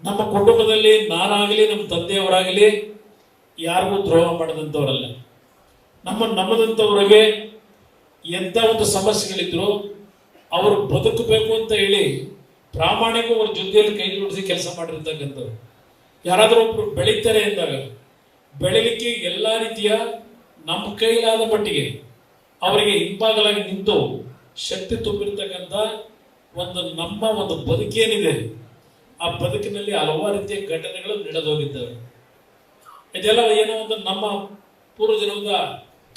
ನಮ್ಮ ಕುಟುಂಬದಲ್ಲಿ ನಾನಾಗಲಿ ನಮ್ಮ ತಂದೆಯವರಾಗಲಿ ಯಾರಿಗೂ ದ್ರೋಹ ಮಾಡಿದಂಥವರಲ್ಲ. ನಮ್ಮದಂಥವ್ರಿಗೆ ಎಂಥ ಒಂದು ಸಮಸ್ಯೆಗಳಿದ್ರು ಅವರು ಬದುಕಬೇಕು ಅಂತ ಹೇಳಿ ಪ್ರಾಮಾಣಿಕ ಅವ್ರ ಜೊತೆಯಲ್ಲಿ ಕೈ ಜೋಡಿಸಿ ಕೆಲಸ ಮಾಡಿರ್ತಕ್ಕಂಥವ್ರು. ಯಾರಾದರೂ ಒಬ್ರು ಬೆಳೀತಾರೆ ಅಂದಾಗ ಬೆಳಿಲಿಕ್ಕೆ ಎಲ್ಲ ರೀತಿಯ ನಮ್ಮ ಕೈಲಾದ ಮಟ್ಟಿಗೆ ಅವರಿಗೆ ಹಿಂಬಾಗಲಾಗಿ ನಿಂತು ಶಕ್ತಿ ತುಂಬಿರ್ತಕ್ಕಂಥ ನಮ್ಮ ಒಂದು ಬದುಕೇನಿದೆ, ಆ ಬದುಕಿನಲ್ಲಿ ಹಲವಾರು ರೀತಿಯ ಘಟನೆಗಳು ನಡೆದೋಗಿದ್ದಾವೆ. ಇದೆಲ್ಲ ಏನೋ ಒಂದು ನಮ್ಮ ಪೂರ್ವಜನ್ಮದ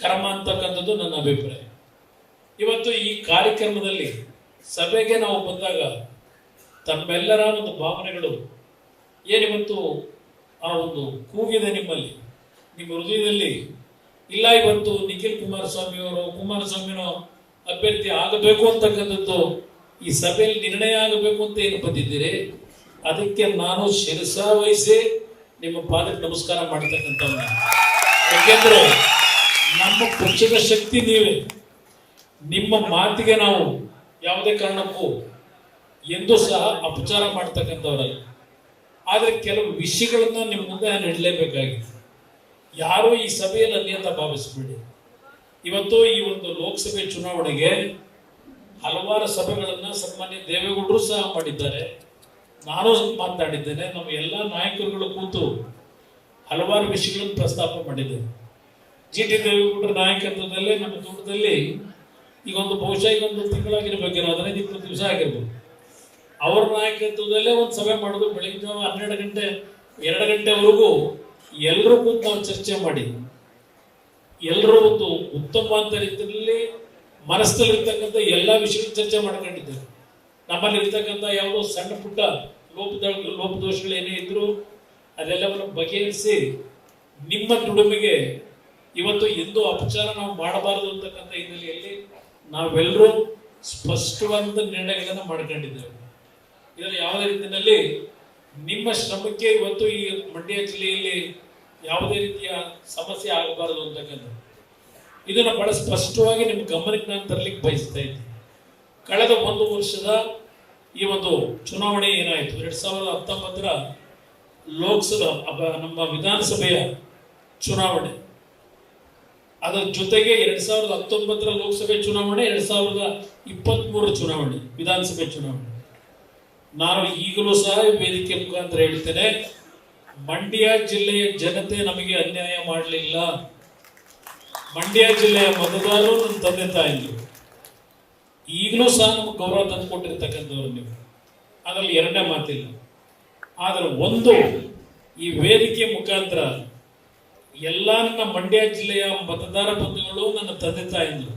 ಕರ್ಮ ಅಂತಕ್ಕಂಥದ್ದು ನನ್ನ ಅಭಿಪ್ರಾಯ. ಇವತ್ತು ಈ ಕಾರ್ಯಕ್ರಮದಲ್ಲಿ ಸಭೆಗೆ ನಾವು ಬಂದಾಗ ತಮ್ಮೆಲ್ಲರ ಒಂದು ಭಾವನೆಗಳು ಏನಿವತ್ತು ಆ ಒಂದು ಕೂಗಿದೆ ನಿಮ್ಮಲ್ಲಿ, ನಿಮ್ಮ ಹೃದಯದಲ್ಲಿ ಇಲ್ಲ ಇವತ್ತು ನಿಖಿಲ್ ಕುಮಾರಸ್ವಾಮಿನೋ ಅಭ್ಯರ್ಥಿ ಆಗಬೇಕು ಅಂತಕ್ಕಂಥದ್ದು ಈ ಸಭೆಯಲ್ಲಿ ನಿರ್ಣಯ ಆಗಬೇಕು ಅಂತ ಏನು ಬಂದಿದ್ದೀರಿ, ಅದಕ್ಕೆ ನಾನು ಶಿರಸ ವಹಿಸಿ ನಿಮ್ಮ ಪಾದಕ್ಕೆ ನಮಸ್ಕಾರ ಮಾಡ್ತಕ್ಕಂಥವ್ನ. ಯಾಕೆಂದ್ರೆ ನಮ್ಮ ಪಕ್ಷದ ಶಕ್ತಿ ನೀವೇ. ನಿಮ್ಮ ಮಾತಿಗೆ ನಾವು ಯಾವುದೇ ಕಾರಣಕ್ಕೂ ಎಂದೂ ಸಹ ಅಪಚಾರ ಮಾಡ್ತಕ್ಕಂಥವ್ರಲ್ಲ. ಆದರೆ ಕೆಲವು ವಿಷಯಗಳನ್ನ ನಿಮ್ಮ ಮುಂದೆ ನಾನು ಇಡಲೇಬೇಕಾಗಿದೆ. ಯಾರೂ ಈ ಸಭೆಯಲ್ಲಿ ಅನ್ಯತಾ ಭಾವಿಸಬೇಡಿ. ಇವತ್ತು ಈ ಒಂದು ಲೋಕಸಭೆ ಚುನಾವಣೆಗೆ ಹಲವಾರು ಸಭೆಗಳನ್ನು ಸನ್ಮಾನ್ಯ ದೇವೇಗೌಡರು ಸಹ ಮಾಡಿದ್ದಾರೆ, ನಾನು ಮಾತಾಡಿದ್ದೇನೆ, ನಮ್ಮ ಎಲ್ಲ ನಾಯಕರುಗಳು ಕೂತು ಹಲವಾರು ವಿಷಯಗಳನ್ನು ಪ್ರಸ್ತಾಪ ಮಾಡಿದ್ದೇನೆ. ಜಿ ಟಿ ದೇವೇಗೌಡರ ನಾಯಕತ್ವದಲ್ಲಿ ನಮ್ಮ ತೋಟದಲ್ಲಿ ಬಹುಶಃ ಈಗೊಂದು ತಿಂಗಳಾಗಿರ್ಬೇಕೇನೋ, 15-20 ದಿವಸ ಆಗಿರ್ಬೋದು. ಅವರ ನಾಯಕತ್ವದಲ್ಲೇ ಒಂದು ಸಭೆ ಮಾಡೋದು, ಬೆಳಗ್ಗೆ ಜಾವ 12 ಗಂಟೆ 2 ಗಂಟೆವರೆಗೂ ಎಲ್ಲರೂ ಕೂತು ನಾವು ಚರ್ಚೆ ಮಾಡಿ ಎಲ್ಲರೂ ಒಂದು ಉತ್ತಮವಾದ ರೀತಿಯಲ್ಲಿ ಮನಸ್ಸಲ್ಲಿರ್ತಕ್ಕಂಥ ಎಲ್ಲ ವಿಷಯಗಳು ಚರ್ಚೆ ಮಾಡ್ಕೊಂಡಿದ್ದೇವೆ. ನಮ್ಮಲ್ಲಿ ಇರ್ತಕ್ಕಂಥ ಯಾವುದೋ ಸಣ್ಣ ಪುಟ್ಟ ಲೋಪದೋಷಗಳು ಏನೇ ಇದ್ರು ಅದೆಲ್ಲವನ್ನು ಬಗೆಹರಿಸಿ ನಿಮ್ಮ ದುಡಿಮೆಗೆ ಇವತ್ತು ಎಂದೂ ಅಪಚಾರ ನಾವು ಮಾಡಬಾರದು ಅಂತಕ್ಕಂಥ ಹಿನ್ನೆಲೆಯಲ್ಲಿ ನಾವೆಲ್ಲರೂ ಸ್ಪಷ್ಟವಾದ ನಿರ್ಣಯಗಳನ್ನು ಮಾಡ್ಕೊಂಡಿದ್ದೇವೆ. ಇದರಲ್ಲಿ ಯಾವುದೇ ರೀತಿಯಲ್ಲಿ ನಿಮ್ಮ ಶ್ರಮಕ್ಕೆ ಇವತ್ತು ಈ ಮಂಡ್ಯ ಜಿಲ್ಲೆಯಲ್ಲಿ ಯಾವುದೇ ರೀತಿಯ ಸಮಸ್ಯೆ ಆಗಬಾರದು ಅಂತಕ್ಕಂಥ ಇದನ್ನು ಬಹಳ ಸ್ಪಷ್ಟವಾಗಿ ನಿಮ್ಮ ಗಮನಕ್ಕೆ ನಾನು ತರಲಿಕ್ಕೆ ಬಯಸ್ತಾ ಇದ್ದೀನಿ. ಕಳೆದ 1 ವರ್ಷದ ಈ ಒಂದು ಚುನಾವಣೆ ಏನಾಯಿತು, 2019ರ ಲೋಕಸಭಾ ನಮ್ಮ ವಿಧಾನಸಭೆಯ ಚುನಾವಣೆ, ಅದರ ಜೊತೆಗೆ 2019ರ ಲೋಕಸಭೆ ಚುನಾವಣೆ, 2023ರ ಚುನಾವಣೆ, ವಿಧಾನಸಭೆ ಚುನಾವಣೆ. ನಾನು ಈಗಲೂ ಸಹ ವೇದಿಕೆ ಮುಖಾಂತರ ಹೇಳ್ತೇನೆ, ಮಂಡ್ಯ ಜಿಲ್ಲೆಯ ಜನತೆ ನಮಗೆ ಅನ್ಯಾಯ ಮಾಡಲಿಲ್ಲ. ಮಂಡ್ಯ ಜಿಲ್ಲೆಯ ಮತದಾರರು ನನ್ನ ತಂದೆ ತಾಯಿಗಳು ಈಗಲೂ ಸಹ ನಮಗೆ ಗೌರವ ತಂದು ಕೊಟ್ಟಿರ್ತಕ್ಕಂಥವ್ರು ನೀವು, ಅದರಲ್ಲಿ ಎರಡನೇ ಮಾತಿಲ್ಲ. ಆದರೆ ಒಂದು, ಈ ವೇದಿಕೆ ಮುಖಾಂತರ ಎಲ್ಲ ನನ್ನ ಮಂಡ್ಯ ಜಿಲ್ಲೆಯ ಮತದಾರ ಬಂಧುಗಳು, ನನ್ನ ತಂದೆ ತಾಯಿಗಳು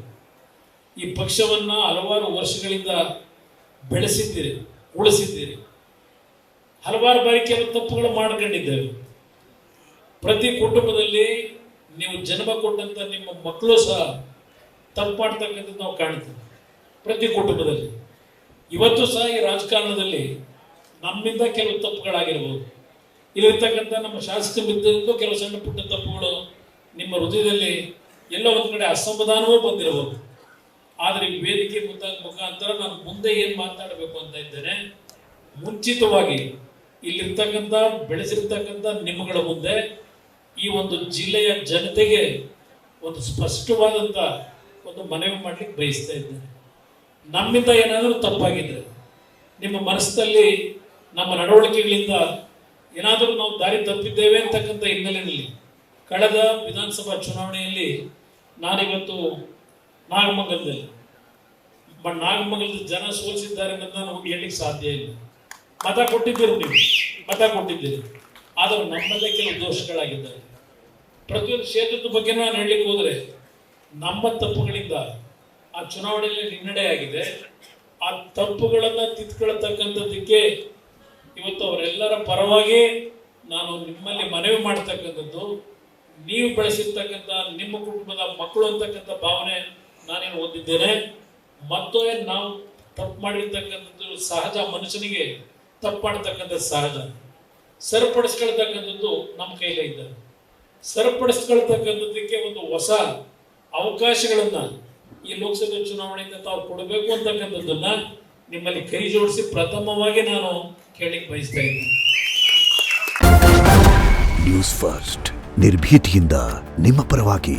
ಈ ಪಕ್ಷವನ್ನು ಹಲವಾರು ವರ್ಷಗಳಿಂದ ಬೆಳೆಸಿದ್ದೀರಿ, ಉಳಿಸಿದ್ದೀರಿ. ಹಲವಾರು ಬಾರಿ ಕೆಲವು ತಪ್ಪುಗಳು ಮಾಡ್ಕೊಂಡಿದ್ದೇವೆ. ಪ್ರತಿ ಕುಟುಂಬದಲ್ಲಿ ನೀವು ಜನ್ಮ ಕೊಟ್ಟಂತ ನಿಮ್ಮ ಮಕ್ಕಳು ಸಹ ತಪ್ಪು ಮಾಡ್ತಕ್ಕಂಥದ್ದು ನಾವು ಕಾಣ್ತೀವಿ. ಪ್ರತಿ ಕುಟುಂಬದಲ್ಲಿ ಇವತ್ತು ಸಹ ಈ ರಾಜಕಾರಣದಲ್ಲಿ ನಮ್ಮಿಂದ ಕೆಲವು ತಪ್ಪುಗಳಾಗಿರ್ಬೋದು, ಇಲ್ಲಿರ್ತಕ್ಕಂಥ ನಮ್ಮ ಶಾಸಕ ಮಿತ್ರರಿಂದ ಕೆಲವು ಸಣ್ಣ ಪುಟ್ಟ ತಪ್ಪುಗಳು ನಿಮ್ಮ ಹೃದಯದಲ್ಲಿ ಎಲ್ಲ ಒಂದು ಕಡೆ ಅಸಮಾಧಾನವೂ ಬಂದಿರಬಹುದು. ಆದರೆ ಈ ವೇದಿಕೆ ಮುಖಾಂತರ ನಾನು ಮುಂದೆ ಏನು ಮಾತಾಡಬೇಕು ಅಂತ ಇದ್ದೇನೆ, ಮುಂಚಿತವಾಗಿ ಇಲ್ಲಿರ್ತಕ್ಕಂಥ ಬೆಳೆಸಿರ್ತಕ್ಕಂಥ ನಿಮ್ಮಗಳ ಮುಂದೆ ಈ ಒಂದು ಜಿಲ್ಲೆಯ ಜನತೆಗೆ ಒಂದು ಸ್ಪಷ್ಟವಾದಂಥ ಒಂದು ಮನವಿ ಮಾಡಲಿಕ್ಕೆ ಬಯಸ್ತಾ ಇದ್ದೇನೆ. ನಮ್ಮಿಂದ ಏನಾದರೂ ತಪ್ಪಾಗಿದ್ರೆ, ನಿಮ್ಮ ಮನಸ್ಸಲ್ಲಿ ನಮ್ಮ ನಡವಳಿಕೆಗಳಿಂದ ಏನಾದರೂ ನಾವು ದಾರಿ ತಪ್ಪಿದ್ದೇವೆ ಅಂತಕ್ಕಂಥ ಹಿನ್ನೆಲೆಯಲ್ಲಿ ಕಳೆದ ವಿಧಾನಸಭಾ ಚುನಾವಣೆಯಲ್ಲಿ ನಾನಿವತ್ತು ನಾಗಮಂಗಲದ ಜನ ಸೋಲಿಸಿದ್ದಾರೆ ಅಂತ ನಮಗೆ ಹೇಳಲಿಕ್ಕೆ ಸಾಧ್ಯ ಇಲ್ಲ. ಮತ ಕೊಟ್ಟಿದ್ದೀರಿ, ನೀವು ಮತ ಕೊಟ್ಟಿದ್ದೀರಿ, ಆದರೆ ನಮ್ಮಲ್ಲೇ ಕೆಲವು ದೋಷಗಳಾಗಿದ್ದಾರೆ. ಪ್ರತಿಯೊಂದು ಕ್ಷೇತ್ರದ ಬಗ್ಗೆ ನಾನು ಹೇಳಲಿಕ್ಕೆ ಹೋದರೆ ನಮ್ಮ ತಪ್ಪುಗಳಿಂದ ಆ ಚುನಾವಣೆಯಲ್ಲಿ ಹಿನ್ನಡೆ ಆಗಿದೆ. ಆ ತಪ್ಪುಗಳನ್ನು ತಿದ್ದುಕೊಳ್ಳತಕ್ಕಂಥದ್ದಕ್ಕೆ ಇವತ್ತು ಅವರೆಲ್ಲರ ಪರವಾಗಿ ನಾನು ನಿಮ್ಮಲ್ಲಿ ಮನವಿ ಮಾಡ್ತಕ್ಕಂಥದ್ದು, ನೀವು ಬೆಳೆಸಿರ್ತಕ್ಕಂಥ ನಿಮ್ಮ ಕುಟುಂಬದ ಮಕ್ಕಳು ಅಂತಕ್ಕಂಥ ಭಾವನೆ ನಾನೇನು ಹೊಂದಿದ್ದೇನೆ. ಮತ್ತು ನಾವು ತಪ್ಪು ಮಾಡಿರ್ತಕ್ಕಂಥದ್ದು ಸಹಜ, ಮನುಷ್ಯನಿಗೆ ತಪ್ಪು ಮಾಡ್ತಕ್ಕಂಥದ್ದು ಸಹಜ. ಸರಿಪಡಿಸ್ಕೊಳ್ತಕ್ಕಂಥದ್ದು ನಮ್ಮ ಕೈಲೇ ಇದ್ದಾರೆ. ಸರಿಪಡಿಸ್ಕೊಳ್ತಕ್ಕಂಥದ್ದಕ್ಕೆ ಒಂದು ಹೊಸ ಅವಕಾಶಗಳನ್ನು ಈ ಲೋಕಸಭೆ ಚುನಾವಣೆಯಿಂದ ತಾವು ಕೊಡಬೇಕು ಅಂತಕ್ಕಂಥದ್ದನ್ನ ನಿಮ್ಮಲ್ಲಿ ಕೈ ಜೋಡಿಸಿ ಪ್ರಥಮವಾಗಿ ನಾನು ಕೇಳಲಿಕ್ಕೆ ಬಯಸ್ತಾ ಇದ್ದೀನಿ. ನ್ಯೂಸ್ ಫಸ್ಟ್ ನಿರ್ಭೀತಿಯಿಂದ ನಿಮ್ಮ ಪರವಾಗಿ.